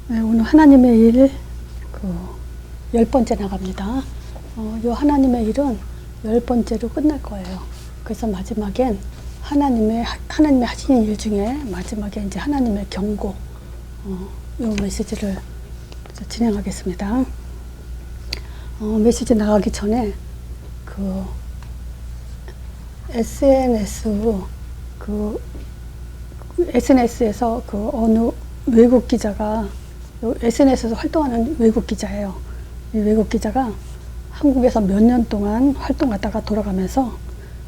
네, 오늘 하나님의 일, 10번째 나갑니다. 이 하나님의 일은 10번째로 끝날 거예요. 그래서 마지막엔 하나님이 하시는 일 중에 마지막에 이제 하나님의 경고, 이 메시지를 진행하겠습니다. 메시지 나가기 전에 SNS에서 어느 외국 기자가 SNS에서 활동하는 외국 기자예요. 이 외국 기자가 한국에서 몇 년 동안 활동하다가 돌아가면서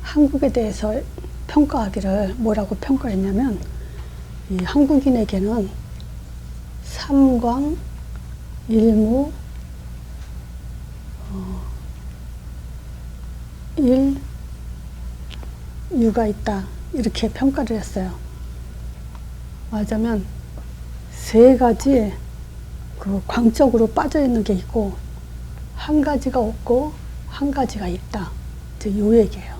한국에 대해서 평가하기를 뭐라고 평가했냐면, 이 한국인에게는 삼광, 일무, 일유가 있다, 이렇게 평가를 했어요. 말하자면 세 가지 광적으로 빠져 있는 게 있고, 한 가지가 없고 한 가지가 있다, 이제 요 얘기예요.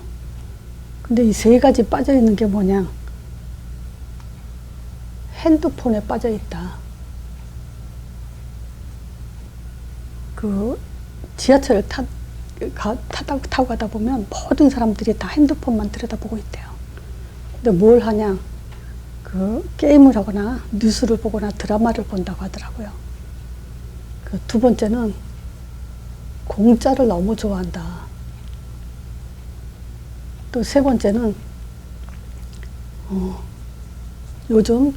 근데 이 세 가지 빠져 있는 게 뭐냐? 핸드폰에 빠져 있다. 지하철을 타고 가다 보면 모든 사람들이 다 핸드폰만 들여다보고 있대요. 근데 뭘 하냐? 게임을 하거나 뉴스를 보거나 드라마를 본다고 하더라고요. 두 번째는 공짜를 너무 좋아한다. 또 세 번째는 요즘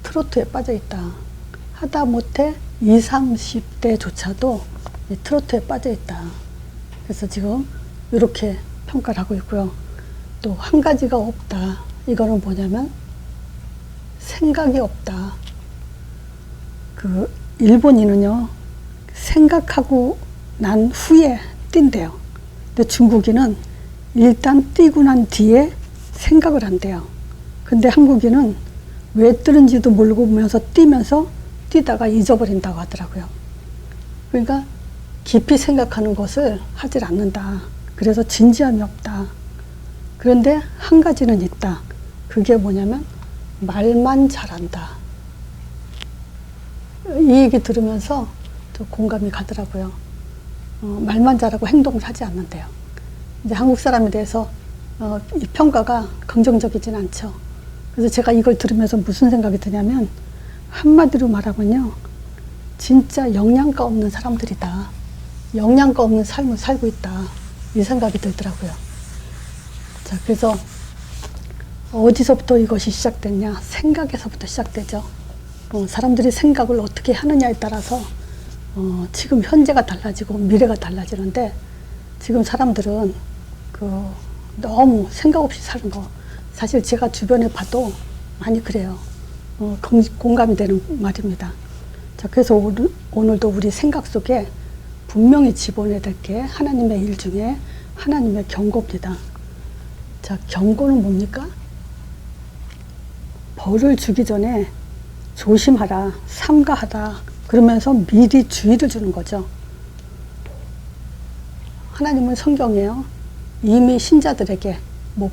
트로트에 빠져 있다. 하다못해 20, 30대조차도 트로트에 빠져 있다. 그래서 지금 이렇게 평가를 하고 있고요. 또 한 가지가 없다. 이거는 뭐냐면 생각이 없다. 일본인은요, 생각하고 난 후에 뛴대요. 근데 중국인은 일단 뛰고 난 뒤에 생각을 한대요. 근데 한국인은 왜 뛰는지도 모르면서 뛰다가 잊어버린다고 하더라고요. 그러니까 깊이 생각하는 것을 하질 않는다. 그래서 진지함이 없다. 그런데 한 가지는 있다. 그게 뭐냐면 말만 잘한다. 이 얘기 들으면서 저 공감이 가더라고요. 말만 잘하고 행동을 하지 않는데요. 이제 한국 사람에 대해서 이 평가가 긍정적이진 않죠. 그래서 제가 이걸 들으면서 무슨 생각이 드냐면, 한마디로 말하면요, 진짜 영양가 없는 사람들이다. 영양가 없는 삶을 살고 있다. 이 생각이 들더라고요. 자, 그래서 어디서부터 이것이 시작됐냐? 생각에서부터 시작되죠. 사람들이 생각을 어떻게 하느냐에 따라서 지금 현재가 달라지고 미래가 달라지는데, 지금 사람들은 너무 생각 없이 사는 거, 사실 제가 주변에 봐도 많이 그래요. 공감이 되는 말입니다. 자, 그래서 오늘도 우리 생각 속에 분명히 집어내야 될 게 하나님의 일 중에 하나님의 경고입니다. 자, 경고는 뭡니까? 벌을 주기 전에 조심하라, 삼가하라, 그러면서 미리 주의를 주는 거죠. 하나님은 성경에요, 이미 신자들에게,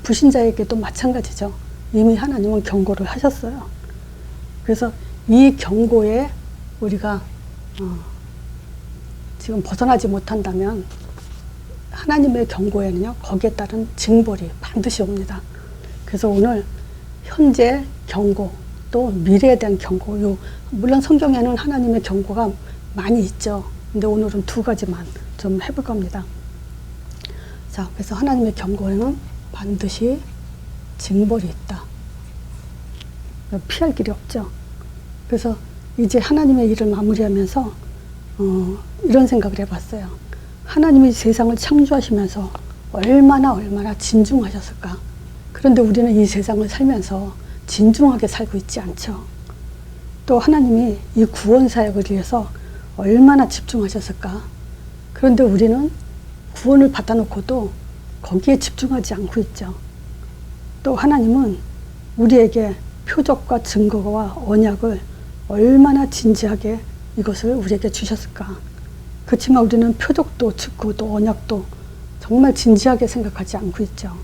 불신자에게도 마찬가지죠. 이미 하나님은 경고를 하셨어요. 그래서 이 경고에 우리가 지금 벗어나지 못한다면, 하나님의 경고에는요, 거기에 따른 징벌이 반드시 옵니다. 그래서 오늘 현재 경고, 또 미래에 대한 경고, 물론 성경에는 하나님의 경고가 많이 있죠. 근데 오늘은 두 가지만 좀 해볼 겁니다. 자, 그래서 하나님의 경고에는 반드시 징벌이 있다. 피할 길이 없죠. 그래서 이제 하나님의 일을 마무리하면서 이런 생각을 해봤어요. 하나님이 세상을 창조하시면서 얼마나 진중하셨을까. 그런데 우리는 이 세상을 살면서 진중하게 살고 있지 않죠. 또 하나님이 이 구원 사역을 위해서 얼마나 집중하셨을까. 그런데 우리는 구원을 받아놓고도 거기에 집중하지 않고 있죠. 또 하나님은 우리에게 표적과 증거와 언약을 얼마나 진지하게 이것을 우리에게 주셨을까. 그렇지만 우리는 표적도 증거도 언약도 정말 진지하게 생각하지 않고 있죠.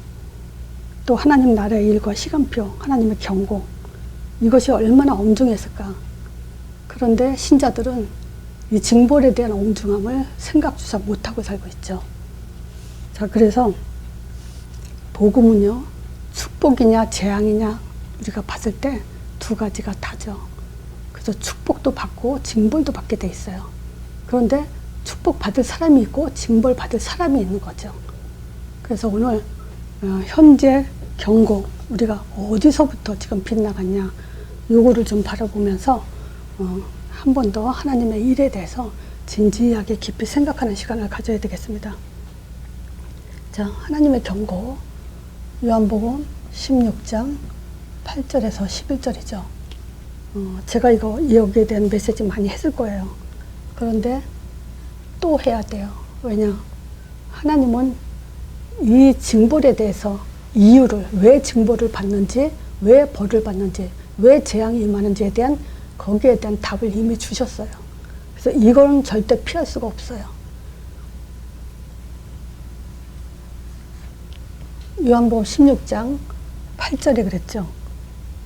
또 하나님 나라의 일과 시간표, 하나님의 경고, 이것이 얼마나 엄중했을까. 그런데 신자들은 이 징벌에 대한 엄중함을 생각조차 못하고 살고 있죠. 자, 그래서 복음은요, 축복이냐 재앙이냐 우리가 봤을 때 두 가지가 다죠. 그래서 축복도 받고 징벌도 받게 돼 있어요. 그런데 축복 받을 사람이 있고 징벌 받을 사람이 있는 거죠. 그래서 오늘 현재 경고, 우리가 어디서부터 지금 빗나갔냐, 요거를 좀 바라보면서 한 번 더 하나님의 일에 대해서 진지하게 깊이 생각하는 시간을 가져야 되겠습니다. 자, 하나님의 경고, 요한복음 16장 8절에서 11절이죠. 제가 여기에 대한 메시지 많이 했을 거예요. 그런데 또 해야 돼요. 왜냐? 하나님은 이 징벌에 대해서 이유를, 왜 징벌을 받는지, 왜 벌을 받는지, 왜 재앙이 임하는지에 대한, 거기에 대한 답을 이미 주셨어요. 그래서 이거는 절대 피할 수가 없어요. 요한복음 16장 8절에 그랬죠.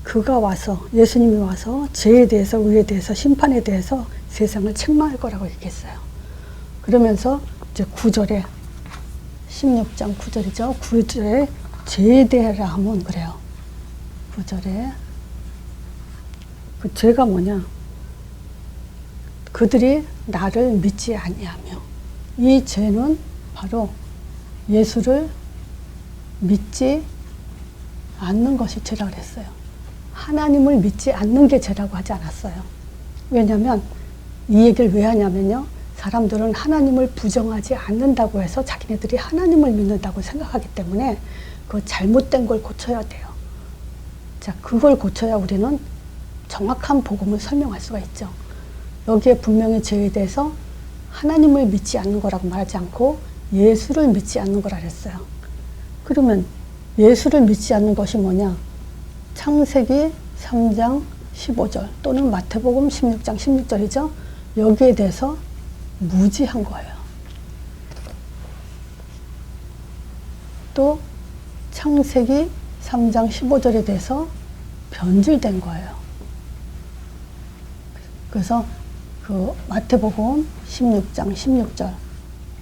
그가 와서, 예수님이 와서 죄에 대해서, 의에 대해서, 심판에 대해서 세상을 책망할 거라고 얘기했어요. 그러면서 이제 9절에, 16장 9절이죠. 9절에 죄에 대하라 하면 그래요. 9절에 그 죄가 뭐냐? 그들이 나를 믿지 아니하며, 이 죄는 바로 예수를 믿지 않는 것이 죄라고 그랬어요. 하나님을 믿지 않는 게 죄라고 하지 않았어요. 왜냐하면 이 얘기를 왜 하냐면요, 사람들은 하나님을 부정하지 않는다고 해서 자기네들이 하나님을 믿는다고 생각하기 때문에 그 잘못된 걸 고쳐야 돼요. 자, 그걸 고쳐야 우리는 정확한 복음을 설명할 수가 있죠. 여기에 분명히 죄에 대해서 하나님을 믿지 않는 거라고 말하지 않고 예수를 믿지 않는 거라 그랬어요. 그러면 예수를 믿지 않는 것이 뭐냐? 창세기 3장 15절 또는 마태복음 16장 16절이죠. 여기에 대해서 무지한 거예요. 또 창세기 3장 15절에 대해서 변질된 거예요. 그래서 그 마태복음 16장 16절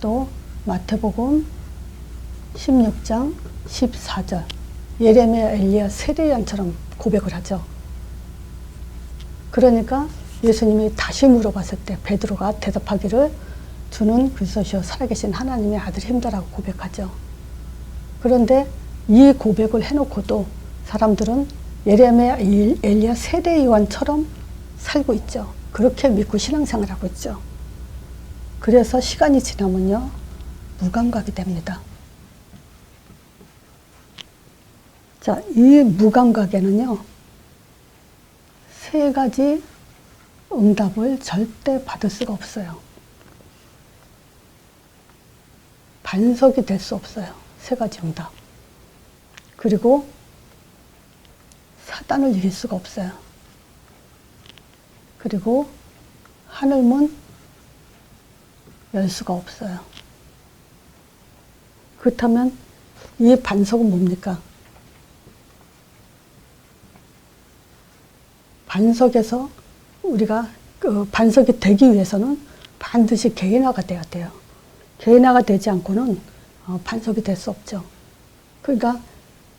또 마태복음 16장 14절 예레미야, 엘리야, 세례요한처럼 고백을 하죠. 그러니까 예수님이 다시 물어봤을 때 베드로가 대답하기를 주는 그리스도시요 살아계신 하나님의 아들입니다라고 고백하죠. 그런데 이 고백을 해놓고도 사람들은 예레미야, 엘리야, 세례요한처럼 살고 있죠. 그렇게 믿고 신앙생활하고 있죠. 그래서 시간이 지나면요, 무감각이 됩니다. 자, 이 무감각에는요, 세 가지 응답을 절대 받을 수가 없어요. 반석이 될 수 없어요. 세 가지 응답. 그리고 사단을 이길 수가 없어요. 그리고 하늘문 열 수가 없어요. 그렇다면 이 반석은 뭡니까? 반석에서 우리가 그 반석이 되기 위해서는 반드시 개인화가 돼야 돼요. 개인화가 되지 않고는 반석이 될 수 없죠. 그러니까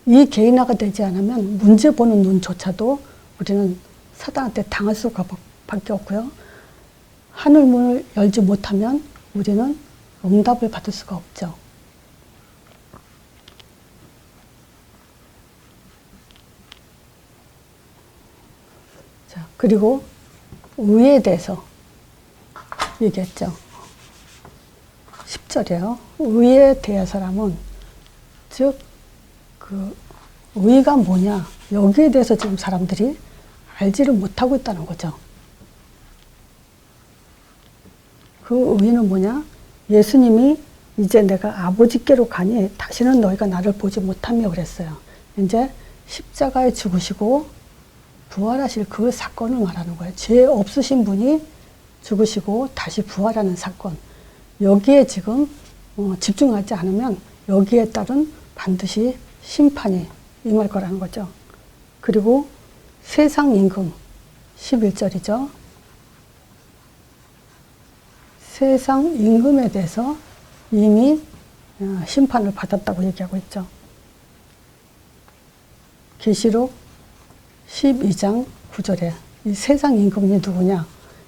이 개인화가 되지 않으면 문제 보는 눈조차도 우리는 사단한테 당할 수밖에 없고요. 하늘문을 열지 못하면 우리는 응답을 받을 수가 없죠. 자, 그리고 의에 대해서 얘기했죠. 10절이에요. 의에 대해서라면, 즉, 그 의가 뭐냐, 여기에 대해서 지금 사람들이 알지를 못하고 있다는 거죠. 그 의는 뭐냐? 예수님이 이제 내가 아버지께로 가니 다시는 너희가 나를 보지 못하며 그랬어요. 이제 십자가에 죽으시고 부활하실 그 사건을 말하는 거예요. 죄 없으신 분이 죽으시고 다시 부활하는 사건. 여기에 지금 집중하지 않으면 여기에 따른 반드시 심판이 임할 거라는 거죠. 그리고 세상 임금 11절이죠. 세상 임금에 대해서 이미 심판을 받았다고 얘기하고 있죠. 계시록 12장 9절에 이 세상 임금이 누구냐?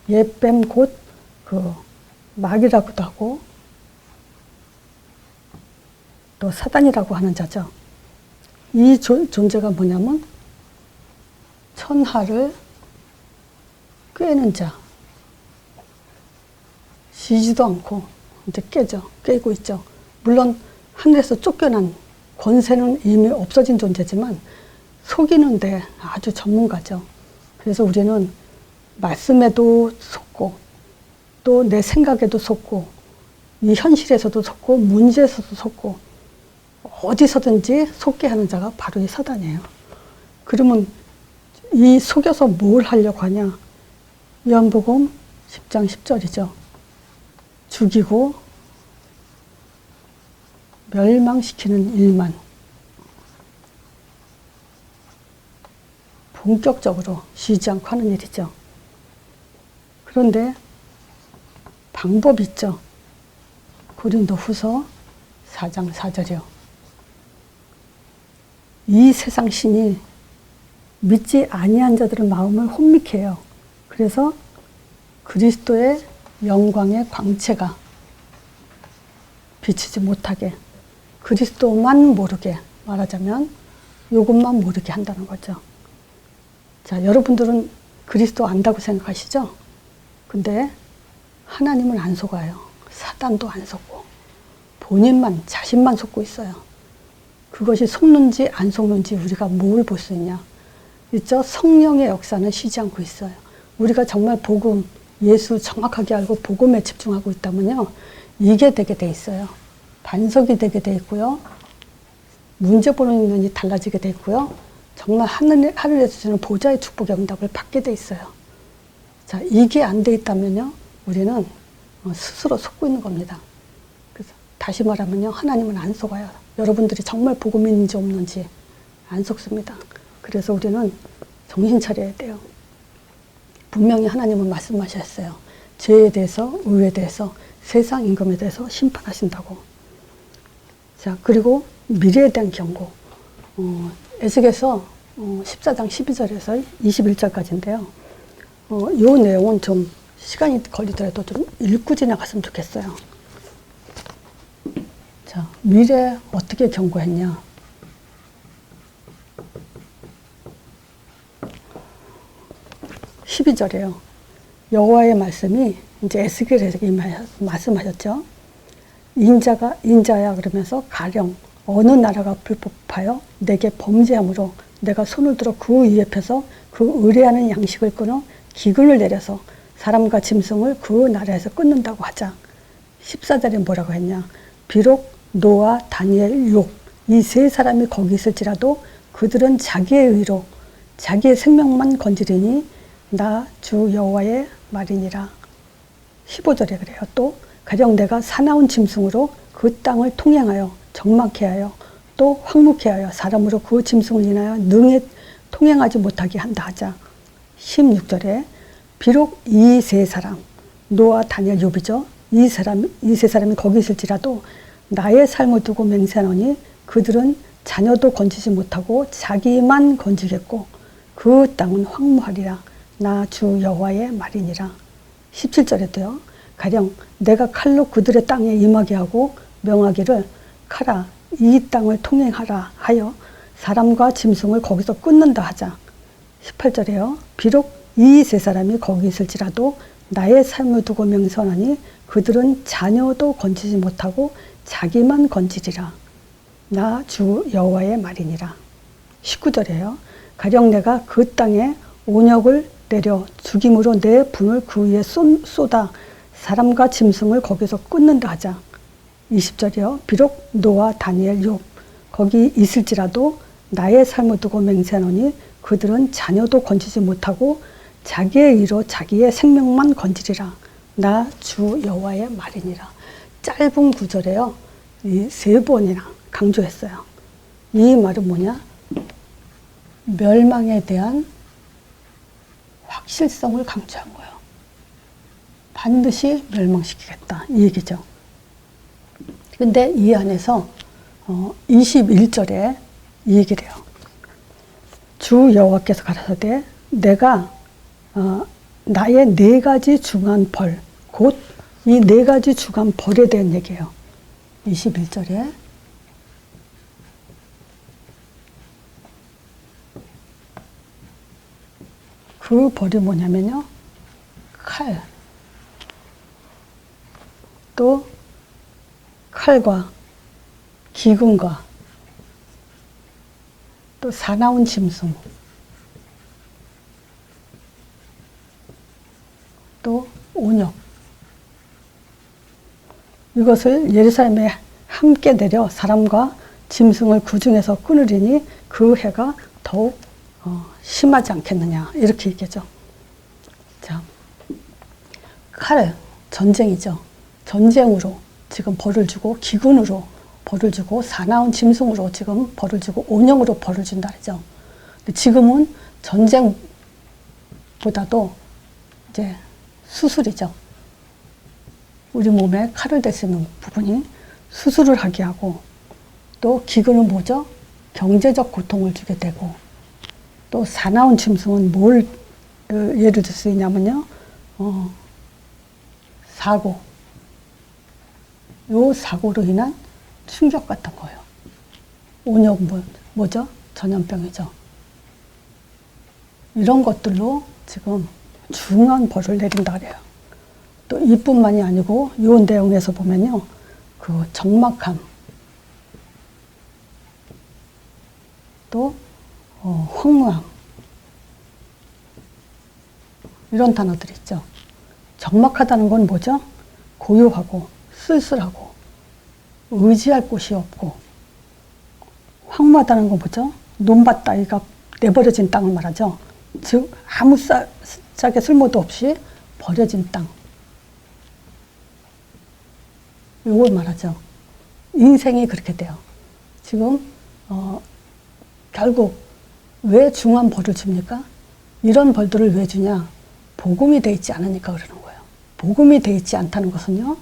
옛뱀 곧 그 마귀라고도 하고 또 사단이라고 하는 자죠. 이 존재가 뭐냐면 천하를 꿰는 자. 쉬지도 않고 이제 깨고 있죠. 물론 하늘에서 쫓겨난 권세는 이미 없어진 존재지만 속이는데 아주 전문가죠. 그래서 우리는 말씀에도 속고 또 내 생각에도 속고 이 현실에서도 속고 문제에서도 속고 어디서든지 속게 하는 자가 바로 이 사단이에요. 그러면 이 속여서 뭘 하려고 하냐? 요한복음 10장 10절이죠. 죽이고 멸망시키는 일만 본격적으로 쉬지 않고 하는 일이죠. 그런데 방법이 있죠. 고린도후서 4장 4절이요. 이 세상 신이 믿지 아니한 자들의 마음을 혼미케 해요. 그래서 그리스도의 영광의 광채가 비치지 못하게, 그리스도만 모르게, 말하자면 이것만 모르게 한다는 거죠. 자, 여러분들은 그리스도 안다고 생각하시죠? 근데 하나님은 안 속아요. 사단도 안 속고 본인만, 자신만 속고 있어요. 그것이 속는지 안 속는지 우리가 뭘 볼 수 있냐? 있죠? 성령의 역사는 쉬지 않고 있어요. 우리가 정말 복음, 예수 정확하게 알고 복음에 집중하고 있다면요, 이게 되게 돼 있어요. 반석이 되게 돼 있고요. 문제 보는 눈이 달라지게 돼 있고요. 정말 하늘에서 주는 보좌의 축복의 응답을 받게 돼 있어요. 자, 이게 안 돼 있다면요, 우리는 스스로 속고 있는 겁니다. 그래서 다시 말하면요, 하나님은 안 속아요. 여러분들이 정말 복음이 있는지 없는지 안 속습니다. 그래서 우리는 정신 차려야 돼요. 분명히 하나님은 말씀하셨어요. 죄에 대해서, 의에 대해서, 세상 임금에 대해서 심판하신다고. 자, 그리고 미래에 대한 경고. 에스겔서 14장 12절에서 21절까지인데요. 이 내용은 좀 시간이 걸리더라도 좀 읽고 지나갔으면 좋겠어요. 자, 미래 어떻게 경고했냐? (12절이에요) 여호와의 말씀이 이제 에스겔에게 말씀하셨죠. 인자야 그러면서 가령 어느 나라가 불법하여 내게 범죄함으로 내가 손을 들어 그 위에 펴서 그 의뢰하는 양식을 끊어 기근을 내려서 사람과 짐승을 그 나라에서 끊는다고 하자. 14절에 뭐라고 했냐? 비록 노아, 다니엘, 욥 이 세 사람이 거기 있을지라도 그들은 자기의 의로 자기의 생명만 건지리니 나 주 여호와의 말이니라. 15절에 그래요. 또 가령 내가 사나운 짐승으로 그 땅을 통행하여 적막해 하여 또 황무케 하여 사람으로 그 짐승을 인하여 능히 통행하지 못하게 한다 하자. 16절에 비록 이 세 사람, 노아, 다니엘, 욥이죠. 이 세 사람이 거기 있을지라도 나의 삶을 두고 맹세하노니 그들은 자녀도 건지지 못하고 자기만 건지겠고 그 땅은 황무하리라. 나 주 여호와의 말이니라. 17절에도요. 가령 내가 칼로 그들의 땅에 임하게 하고 명하기를 가라 이 땅을 통행하라 하여 사람과 짐승을 거기서 끊는다 하자. 18절에요. 비록 이 세 사람이 거기 있을지라도 나의 삶을 두고 명선하니 그들은 자녀도 건지지 못하고 자기만 건지리라. 나 주 여호와의 말이니라. 19절에요. 가령 내가 그 땅에 온역을 내려 죽임으로 내 분을 그 위에 쏟아 사람과 짐승을 거기서 끊는다 하자. 20절이요. 비록 노아, 다니엘, 욥 거기 있을지라도 나의 삶을 두고 맹세하노니 그들은 자녀도 건지지 못하고 자기의 의로 자기의 생명만 건지리라. 나 주 여호와의 말이니라. 짧은 구절에요. 이 세 번이나 강조했어요. 이 말은 뭐냐? 멸망에 대한 확실성을 강조한 거예요. 반드시 멸망시키겠다. 이 얘기죠. 근데 이 안에서 21절에 이 얘기를 해요. 주 여호와께서 가라사대 내가 나의 4가지 중한 벌, 곧 이 4가지 중한 벌에 대한 얘기예요. 21절에 그 벌이 뭐냐면요. 칼, 또 칼과 기근과 또 사나운 짐승, 또 온역, 이것을 예루살렘에 함께 내려 사람과 짐승을 그 중에서 끊으리니 그 해가 더욱 심하지 않겠느냐, 이렇게 얘기하죠. 자, 칼, 전쟁이죠. 전쟁으로 지금 벌을 주고, 기근으로 벌을 주고, 사나운 짐승으로 지금 벌을 주고, 온영으로 벌을 준다 그러죠. 근데 지금은 전쟁보다도 이제 수술이죠. 우리 몸에 칼을 댈 수 있는 부분이 수술을 하게 하고, 또 기근은 뭐죠? 경제적 고통을 주게 되고, 또 사나운 짐승은 뭘 예를 들 수 있냐면요. 사고. 요 사고로 인한 충격 같은 거예요. 온역 뭐죠? 전염병이죠. 이런 것들로 지금 중한 벌을 내린다 그래요. 또 이뿐만이 아니고 이 내용에서 보면요. 그 적막함, 또 황무함, 이런 단어들이 있죠. 적막하다는 건 뭐죠? 고요하고 쓸쓸하고 의지할 곳이 없고, 황무하다는 건 뭐죠? 논밭 따위가 내버려진 땅을 말하죠. 즉 아무 짝에 쓸모도 없이 버려진 땅, 이걸 말하죠. 인생이 그렇게 돼요. 지금 결국 왜 중한 벌을 줍니까? 이런 벌들을 왜 주냐? 복음이 돼 있지 않으니까 그러는 거예요. 복음이 돼 있지 않다는 것은요,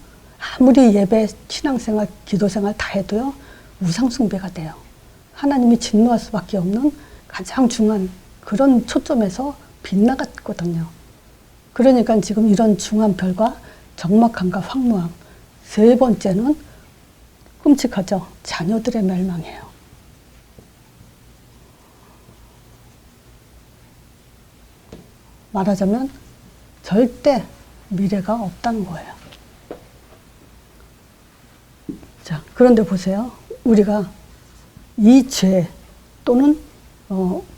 아무리 예배, 신앙생활, 기도생활 다 해도요, 우상숭배가 돼요. 하나님이 진노할 수밖에 없는 가장 중한 그런 초점에서 빗나갔거든요. 그러니까 지금 이런 중한 별과 적막함과 황무함, 세 번째는 끔찍하죠. 자녀들의 멸망이에요. 말하자면 절대 미래가 없다는 거예요. 자, 그런데 보세요. 우리가 이 죄 또는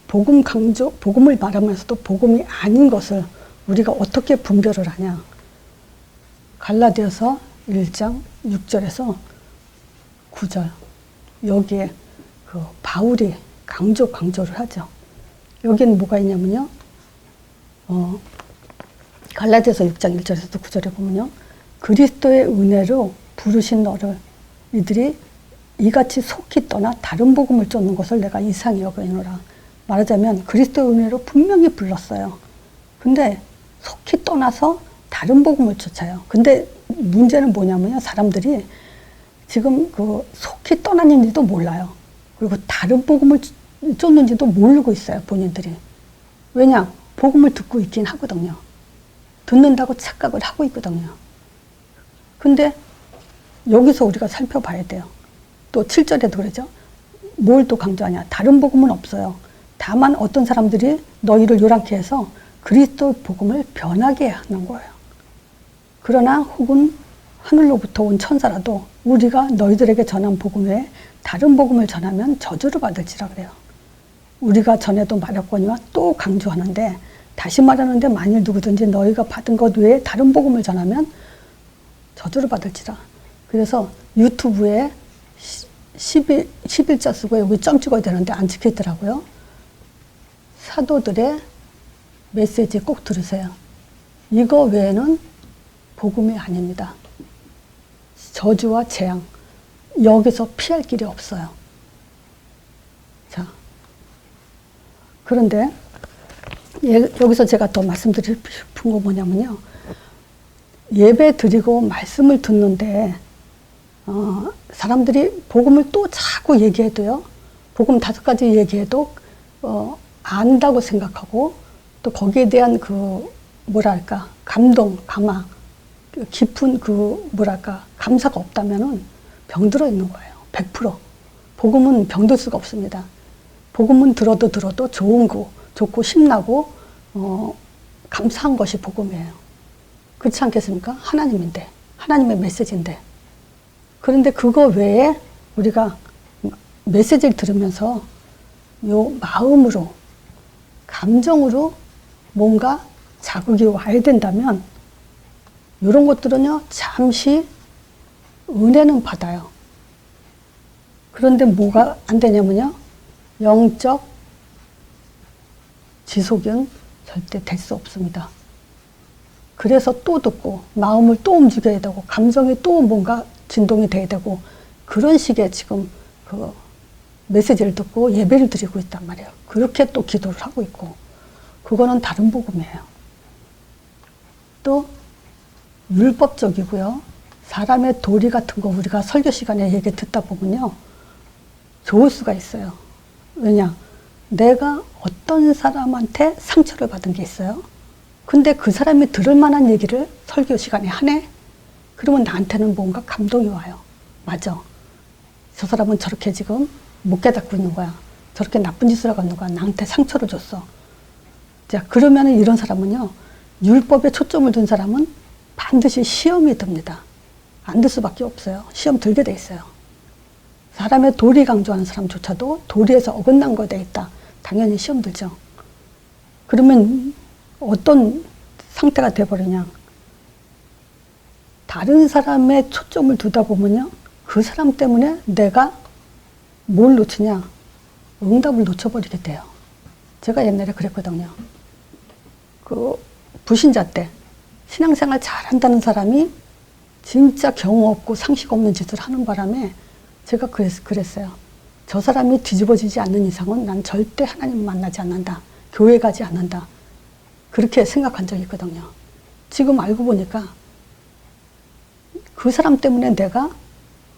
복음 강조, 복음을 말하면서도 복음이 아닌 것을 우리가 어떻게 분별을 하냐? 갈라디아서 1장 6절에서 9절, 여기에 그 바울이 강조를 하죠. 여기는 뭐가 있냐면요. 갈라디아서 6장 1절에서도 9절에 보면요. 그리스도의 은혜로 부르신 너를 이들이 이같이 속히 떠나 다른 복음을 쫓는 것을 내가 이상히 여기노라. 말하자면 그리스도의 은혜로 분명히 불렀어요. 근데 속히 떠나서 다른 복음을 쫓아요. 근데 문제는 뭐냐면요. 사람들이 지금 그 속히 떠났는지도 몰라요. 그리고 다른 복음을 쫓는지도 모르고 있어요. 본인들이. 왜냐? 복음을 듣고 있긴 하거든요. 듣는다고 착각을 하고 있거든요. 근데 여기서 우리가 살펴봐야 돼요. 또 7절에도 그러죠. 뭘 또 강조하냐. 다른 복음은 없어요. 다만 어떤 사람들이 너희를 요란케 해서 그리스도 복음을 변하게 하는 거예요. 그러나 혹은 하늘로부터 온 천사라도 우리가 너희들에게 전한 복음 외에 다른 복음을 전하면 저주를 받을지라 그래요. 우리가 전에도 말했거니와 또 강조하는데, 다시 말하는데 만일 누구든지 너희가 받은 것 외에 다른 복음을 전하면 저주를 받을지라. 그래서 유튜브에 11자 쓰고 여기 점 찍어야 되는데 안 찍혀 있더라고요. 사도들의 메시지 꼭 들으세요. 이거 외에는 복음이 아닙니다. 저주와 재앙, 여기서 피할 길이 없어요. 자, 그런데 여기서 제가 더 말씀드리고 싶은 거 뭐냐면요. 예배 드리고 말씀을 듣는데 사람들이 복음을 또 자꾸 얘기해도요. 복음 5가지 얘기해도 안다고 생각하고 또 거기에 대한 그 뭐랄까 감동, 감화, 깊은 그 뭐랄까 감사가 없다면은 병들어 있는 거예요. 100%. 복음은 병들 수가 없습니다. 복음은 들어도 좋은 거, 좋고 신나고 감사한 것이 복음이에요. 그렇지 않겠습니까? 하나님인데, 하나님의 메시지인데. 그런데 그거 외에 우리가 메시지를 들으면서 요 마음으로, 감정으로 뭔가 자극이 와야 된다면 이런 것들은요, 잠시 은혜는 받아요. 그런데 뭐가 안 되냐면요, 영적 지속은 절대 될 수 없습니다. 그래서 또 듣고 마음을 또 움직여야 되고 감정이 또 뭔가 진동이 돼야 되고 그런 식의 지금 그 메시지를 듣고 예배를 드리고 있단 말이에요. 그렇게 또 기도를 하고 있고 그거는 다른 복음이에요. 또 율법적이고요. 사람의 도리 같은 거 우리가 설교 시간에 얘기 듣다 보면요. 좋을 수가 있어요. 왜냐? 내가 어떤 사람한테 상처를 받은 게 있어요. 근데 그 사람이 들을 만한 얘기를 설교 시간에 하네? 그러면 나한테는 뭔가 감동이 와요. 맞아. 저 사람은 저렇게 지금 못 깨닫고 있는 거야. 저렇게 나쁜 짓을 하고 있는 거야. 나한테 상처를 줬어. 자, 그러면 이런 사람은요. 율법에 초점을 둔 사람은 반드시 시험이 듭니다. 안 들 수밖에 없어요. 시험 들게 돼 있어요. 사람의 도리 강조하는 사람조차도 도리에서 어긋난 거에 돼 있다. 당연히 시험 들죠. 그러면 어떤 상태가 돼버리냐. 다른 사람의 초점을 두다 보면요. 그 사람 때문에 내가 뭘 놓치냐. 응답을 놓쳐버리게 돼요. 제가 옛날에 그랬거든요. 그 불신자 때 신앙생활 잘한다는 사람이 진짜 경우 없고 상식 없는 짓을 하는 바람에 제가 그랬어요. 저 사람이 뒤집어지지 않는 이상은 난 절대 하나님 만나지 않는다. 교회 가지 않는다. 그렇게 생각한 적이 있거든요. 지금 알고 보니까 그 사람 때문에 내가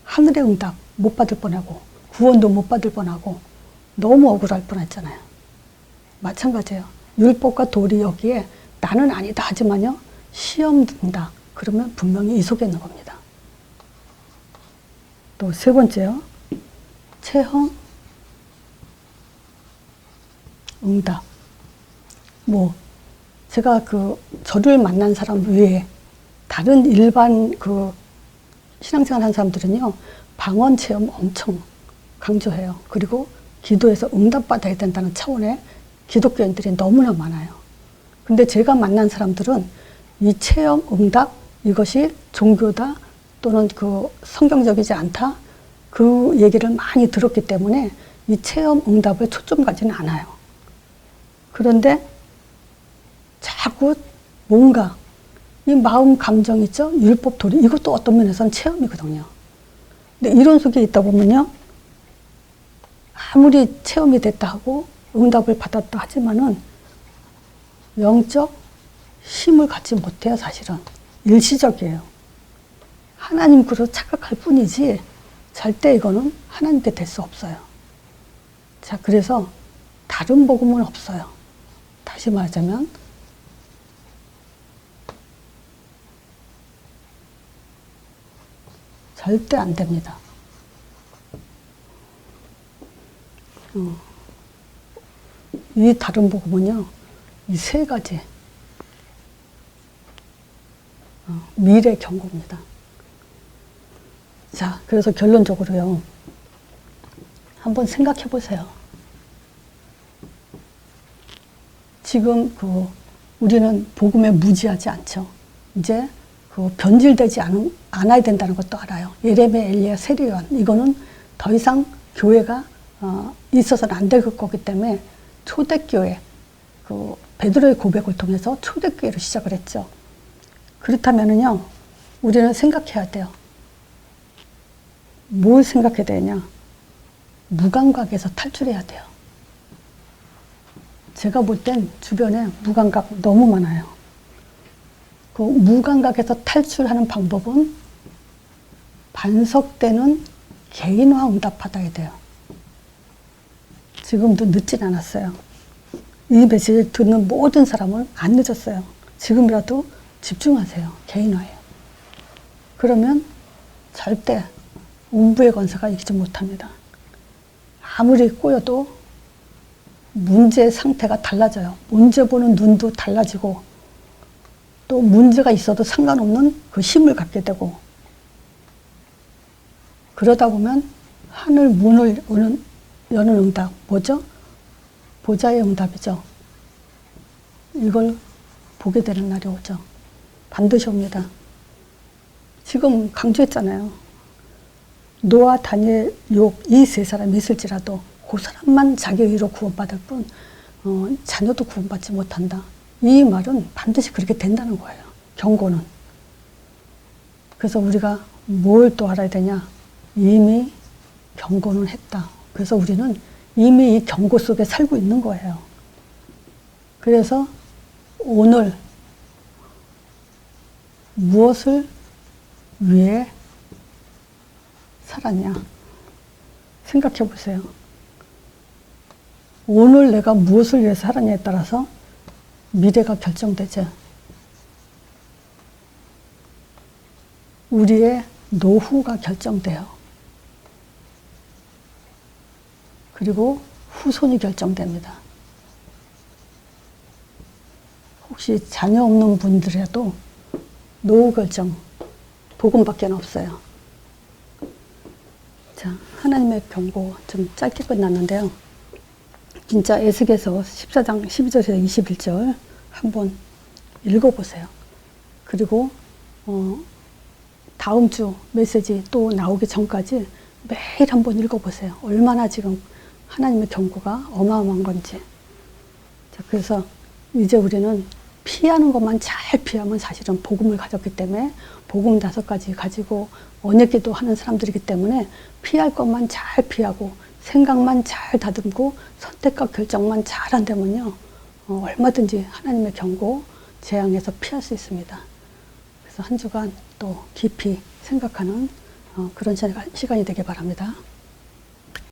하늘의 응답 못 받을 뻔하고 구원도 못 받을 뻔하고 너무 억울할 뻔했잖아요. 마찬가지예요. 율법과 도리 여기에 나는 아니다 하지만요. 시험 든다. 그러면 분명히 이 속에 있는 겁니다. 또 세 번째요. 체험, 응답. 뭐 제가 저를 만난 사람 외에 다른 일반 신앙생활 하는 사람들은요. 방언 체험 엄청 강조해요. 그리고 기도에서 응답받아야 된다는 차원의 기독교인들이 너무나 많아요. 근데 제가 만난 사람들은 이 체험, 응답 이것이 종교다 또는 성경적이지 않다 그 얘기를 많이 들었기 때문에 이 체험, 응답을 초점 가지는 않아요. 그런데 자꾸 뭔가 이 마음 감정 있죠? 율법 도리 이것도 어떤 면에서는 체험이거든요. 근데 이런 속에 있다 보면요. 아무리 체험이 됐다 하고 응답을 받았다 하지만은 영적 힘을 갖지 못해요. 사실은 일시적이에요. 하나님 그로 착각할 뿐이지 절대 이거는 하나님께 될 수 없어요. 자, 그래서 다른 복음은 없어요. 다시 말하자면 절대 안 됩니다. 이 다른 복음은요. 이 세 가지 미래 경고입니다. 자, 그래서 결론적으로요. 한번 생각해 보세요. 지금 우리는 복음에 무지하지 않죠. 이제 변질되지 않아야 된다는 것도 알아요. 예레미야, 엘리야, 세례요한 이거는 더 이상 교회가 있어서는 안 될 거기 때문에 초대교회 베드로의 고백을 통해서 초대교회로 시작을 했죠. 그렇다면은요, 우리는 생각해야 돼요. 뭘 생각해야 되냐? 무감각에서 탈출해야 돼요. 제가 볼 땐 주변에 무감각 너무 많아요. 그 무감각에서 탈출하는 방법은 반석되는 개인화 응답하다야 돼요. 지금도 늦진 않았어요. 이 메시지를 듣는 모든 사람은 안 늦었어요. 지금이라도 집중하세요. 개인화예요. 그러면 절대 음부의 권세가 이기지 못합니다. 아무리 꼬여도 문제의 상태가 달라져요. 문제 보는 눈도 달라지고 또 문제가 있어도 상관없는 그 힘을 갖게 되고 그러다 보면 하늘 문을 여는 응답, 뭐죠? 보좌의 응답이죠. 이걸 보게 되는 날이 오죠. 반드시 옵니다. 지금 강조했잖아요. 노아, 다니엘, 욥 이 세 사람이 있을지라도 그 사람만 자기 의로 구원받을 뿐 자녀도 구원받지 못한다. 이 말은 반드시 그렇게 된다는 거예요. 경고는. 그래서 우리가 뭘 또 알아야 되냐. 이미 경고는 했다. 그래서 우리는 이미 이 경고 속에 살고 있는 거예요. 그래서 오늘 무엇을 위해 살았냐 생각해 보세요. 오늘 내가 무엇을 위해서 살았냐에 따라서 미래가 결정되죠. 우리의 노후가 결정돼요. 그리고 후손이 결정됩니다. 혹시 자녀 없는 분들이라도 노후 결정 복음밖에 없어요. 자, 하나님의 경고 좀 짧게 끝났는데요. 진짜 에스겔서 14장 12절에서 21절 한번 읽어보세요. 그리고 다음 주 메시지 또 나오기 전까지 매일 한번 읽어보세요. 얼마나 지금 하나님의 경고가 어마어마한 건지. 자, 그래서 이제 우리는 피하는 것만 잘 피하면 사실은 복음을 가졌기 때문에 복음 5가지 가지고 언약기도 하는 사람들이기 때문에 피할 것만 잘 피하고 생각만 잘 다듬고 선택과 결정만 잘 한다면요. 얼마든지 하나님의 경고, 재앙에서 피할 수 있습니다. 그래서 한 주간 또 깊이 생각하는 그런 시간이 되길 바랍니다.